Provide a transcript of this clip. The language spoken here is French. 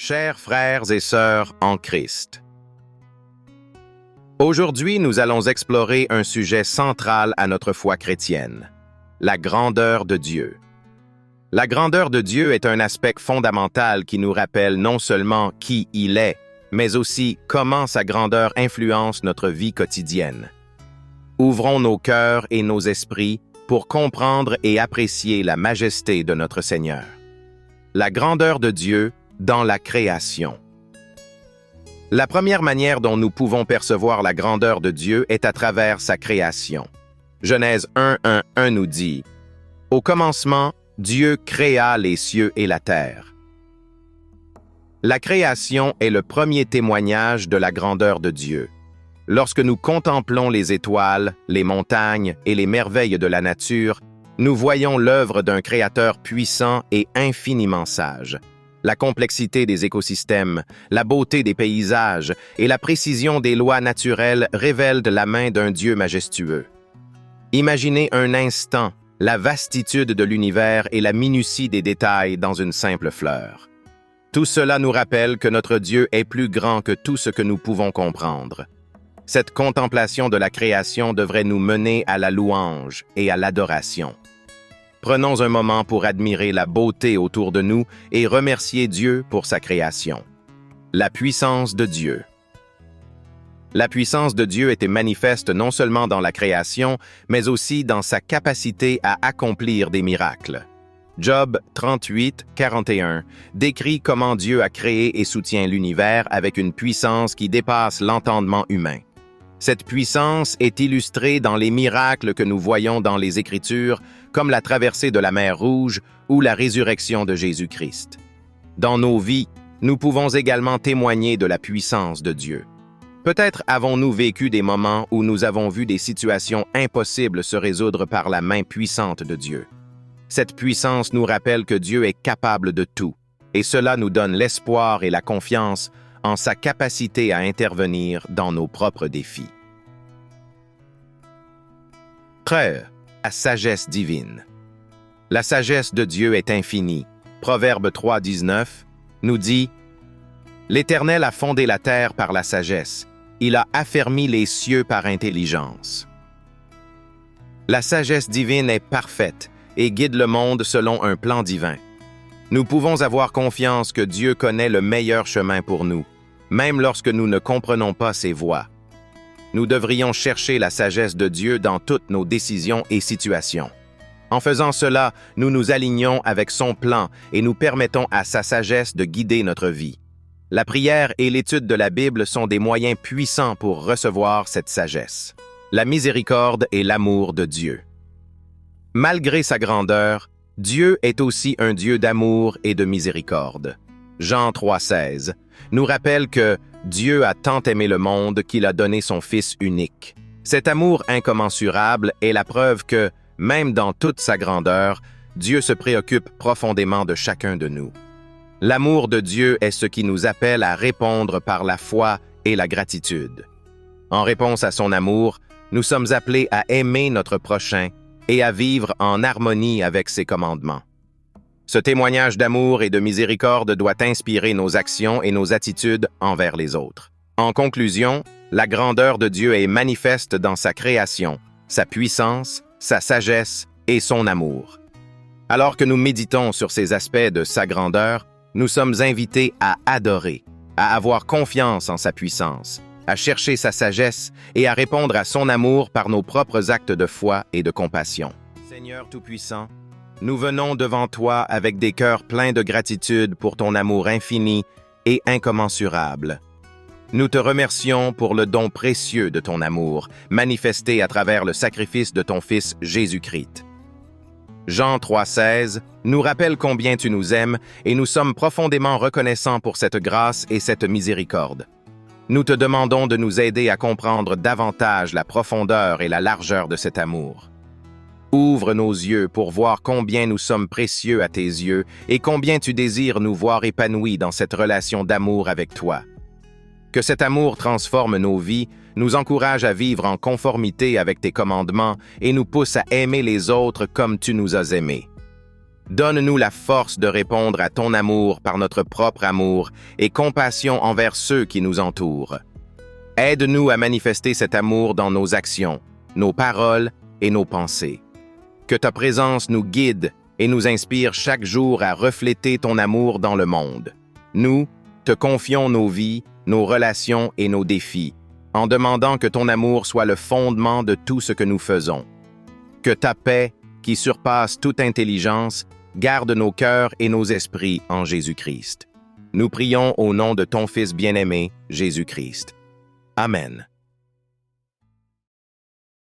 Chers frères et sœurs en Christ, aujourd'hui nous allons explorer un sujet central à notre foi chrétienne, la grandeur de Dieu. La grandeur de Dieu est un aspect fondamental qui nous rappelle non seulement qui il est, mais aussi comment sa grandeur influence notre vie quotidienne. Ouvrons nos cœurs et nos esprits pour comprendre et apprécier la majesté de notre Seigneur. La grandeur de Dieu dans la création. La première manière dont nous pouvons percevoir la grandeur de Dieu est à travers sa création. Genèse 1:1 nous dit « Au commencement, Dieu créa les cieux et la terre. » La création est le premier témoignage de la grandeur de Dieu. Lorsque nous contemplons les étoiles, les montagnes et les merveilles de la nature, nous voyons l'œuvre d'un Créateur puissant et infiniment sage. La complexité des écosystèmes, la beauté des paysages et la précision des lois naturelles révèlent la main d'un Dieu majestueux. Imaginez un instant la vastitude de l'univers et la minutie des détails dans une simple fleur. Tout cela nous rappelle que notre Dieu est plus grand que tout ce que nous pouvons comprendre. Cette contemplation de la création devrait nous mener à la louange et à l'adoration. Prenons un moment pour admirer la beauté autour de nous et remercier Dieu pour sa création. La puissance de Dieu. La puissance de Dieu était manifeste non seulement dans la création, mais aussi dans sa capacité à accomplir des miracles. Job 38:41 décrit comment Dieu a créé et soutient l'univers avec une puissance qui dépasse l'entendement humain. Cette puissance est illustrée dans les miracles que nous voyons dans les Écritures, comme la traversée de la mer Rouge ou la résurrection de Jésus-Christ. Dans nos vies, nous pouvons également témoigner de la puissance de Dieu. Peut-être avons-nous vécu des moments où nous avons vu des situations impossibles se résoudre par la main puissante de Dieu. Cette puissance nous rappelle que Dieu est capable de tout, et cela nous donne l'espoir et la confiance en sa capacité à intervenir dans nos propres défis. 13. La sagesse divine. La sagesse de Dieu est infinie. Proverbe 3:19 nous dit « L'Éternel a fondé la terre par la sagesse, il a affermi les cieux par intelligence. » La sagesse divine est parfaite et guide le monde selon un plan divin. Nous pouvons avoir confiance que Dieu connaît le meilleur chemin pour nous, même lorsque nous ne comprenons pas ses voies. Nous devrions chercher la sagesse de Dieu dans toutes nos décisions et situations. En faisant cela, nous nous alignons avec son plan et nous permettons à sa sagesse de guider notre vie. La prière et l'étude de la Bible sont des moyens puissants pour recevoir cette sagesse. La miséricorde et l'amour de Dieu. Malgré sa grandeur, Dieu est aussi un Dieu d'amour et de miséricorde. Jean 3:16 nous rappelle que Dieu a tant aimé le monde qu'il a donné son Fils unique. Cet amour incommensurable est la preuve que, même dans toute sa grandeur, Dieu se préoccupe profondément de chacun de nous. L'amour de Dieu est ce qui nous appelle à répondre par la foi et la gratitude. En réponse à son amour, nous sommes appelés à aimer notre prochain et à vivre en harmonie avec ses commandements. Ce témoignage d'amour et de miséricorde doit inspirer nos actions et nos attitudes envers les autres. En conclusion, la grandeur de Dieu est manifeste dans sa création, sa puissance, sa sagesse et son amour. Alors que nous méditons sur ces aspects de sa grandeur, nous sommes invités à adorer, à avoir confiance en sa puissance, à chercher sa sagesse et à répondre à son amour par nos propres actes de foi et de compassion. Seigneur Tout-Puissant, nous venons devant toi avec des cœurs pleins de gratitude pour ton amour infini et incommensurable. Nous te remercions pour le don précieux de ton amour, manifesté à travers le sacrifice de ton Fils Jésus-Christ. Jean 3:16 nous rappelle combien tu nous aimes et nous sommes profondément reconnaissants pour cette grâce et cette miséricorde. Nous te demandons de nous aider à comprendre davantage la profondeur et la largeur de cet amour. Ouvre nos yeux pour voir combien nous sommes précieux à tes yeux et combien tu désires nous voir épanouis dans cette relation d'amour avec toi. Que cet amour transforme nos vies, nous encourage à vivre en conformité avec tes commandements et nous pousse à aimer les autres comme tu nous as aimés. Donne-nous la force de répondre à ton amour par notre propre amour et compassion envers ceux qui nous entourent. Aide-nous à manifester cet amour dans nos actions, nos paroles et nos pensées. Que ta présence nous guide et nous inspire chaque jour à refléter ton amour dans le monde. Nous te confions nos vies, nos relations et nos défis, en demandant que ton amour soit le fondement de tout ce que nous faisons. Que ta paix, qui surpasse toute intelligence, garde nos cœurs et nos esprits en Jésus-Christ. Nous prions au nom de ton Fils bien-aimé, Jésus-Christ. Amen.